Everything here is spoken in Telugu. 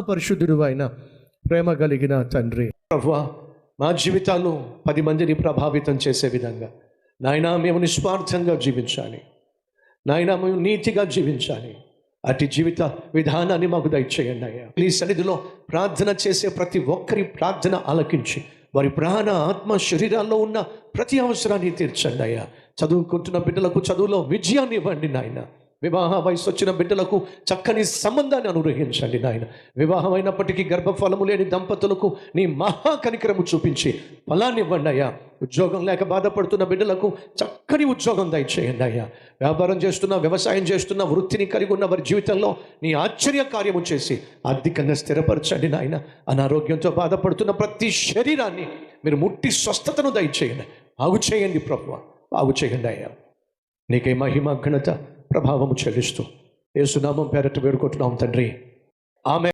మహాపరిశుద్ధుడు అయిన ప్రేమ కలిగిన తండ్రి, ప్రభువా, మా జీవితాల్లో 10 మందిని ప్రభావితం చేసే విధంగా నాయనా మేము నిస్వార్థంగా జీవించాలి. నాయనా మేము నీతిగా జీవించాలి. అటు జీవిత విధానాన్ని మాకు దయచేయండి అయ్యా. నీ సన్నిధిలో ప్రార్థన చేసే ప్రతి ఒక్కరి ప్రార్థన ఆలకించి వారి ప్రాణ, ఆత్మ, శరీరాల్లో ఉన్న ప్రతి అవసరాన్ని తీర్చండి అయ్యా. చదువుకుంటున్న బిడ్డలకు చదువులో విజయాన్ని ఇవ్వండి నాయన. వివాహ వయసు వచ్చిన బిడ్డలకు చక్కని సంబంధాన్ని అనుగ్రహించండి నాయన. వివాహం అయినప్పటికీ గర్భఫలము లేని దంపతులకు నీ మహా కనికరము చూపించి ఫలాన్ని ఇవ్వండి అయ్యా. ఉద్యోగం లేక బాధపడుతున్న బిడ్డలకు చక్కని ఉద్యోగం దయచేయండి అయ్యా. వ్యాపారం చేస్తున్న, వ్యవసాయం చేస్తున్న, వృత్తిని కలిగి ఉన్న వారి జీవితంలో నీ ఆశ్చర్య కార్యము చేసి ఆర్థికంగా స్థిరపరచండి నాయన. అనారోగ్యంతో బాధపడుతున్న ప్రతి శరీరాన్ని మీరు ముట్టి స్వస్థతను దయచేయండి. బాగు చేయండి ప్రభువా, బాగు చేయండి అయ్యా. నీకే మహిమ, ఘనత, ప్రభావము చెల్లిస్తూ యేసునామం పేరట వేడుకుంటున్నాం తండ్రి. ఆమె